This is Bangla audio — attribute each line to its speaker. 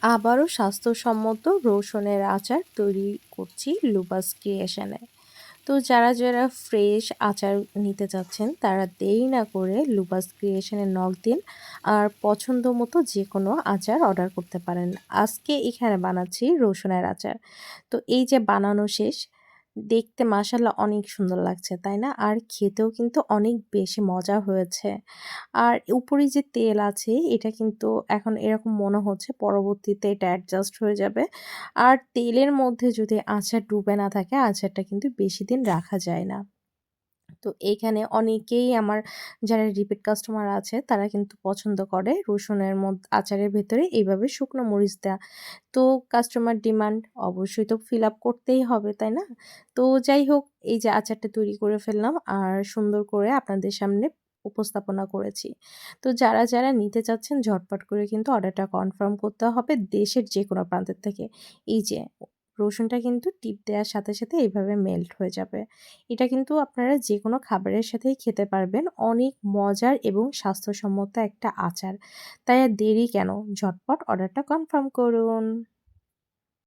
Speaker 1: আবারও স্বাস্থ্যসম্মত রসুনের আচার তৈরি করছি লুপাস ক্রিয়েশনে। তো যারা ফ্রেশ আচার নিতে চাচ্ছেন তারা দেরি না করে লুপাস ক্রিয়েশনে নক দিন আর পছন্দ মতো যেকোনো আচার অর্ডার করতে পারেন। আজকে এখানে বানাচ্ছি রসুনের আচার। তো এই যে বানানো শেষ, দেখতে মাশাআল্লাহ অনেক সুন্দর লাগছে, তাই না? আর খেতেও কিন্তু অনেক বেশি মজা হয়েছে। আর উপরে যে তেল আছে এটা কিন্তু এখন এরকম মনে হচ্ছে পরবর্তীতে এটা অ্যাডজাস্ট হয়ে যাবে। আর তেলের মধ্যে যদি আচার ডুবে না থাকে আচারটা কিন্তু বেশিদিন রাখা যায় না। তো এইখানে অনেকেই আমার যারা রিপিট কাস্টমার আছে তারা কিন্তু পছন্দ করে রসুনের আচারের ভেতরে এইভাবে শুকনো মরিচ দেয়া। তো কাস্টমার ডিমান্ড অবশ্যই তো ফিল আপ করতেই হবে, তাই না? তো যাই হোক, এই যে আচারটা তৈরি করে ফেললাম আর সুন্দর করে আপনাদের সামনে উপস্থাপনা করেছি। তো যারা নিতে চাচ্ছেন ঝটপট করে কিন্তু অর্ডারটা কনফার্ম করতে হবে দেশের যেকোনো প্রান্তের থেকে। এই যে রসুনটা কিন্তু টিপ দেওয়ার সাথে এভাবে মেল্ট হয়ে যাবে। এটা কিন্তু আপনারা যেকোনো খাবারের সাথেই খেতে পারবেন। অনেক মজার এবং স্বাস্থ্যসম্মত একটা আচার। তাই আর দেরি কেন? ঝটপট অর্ডারটা কনফার্ম করুন।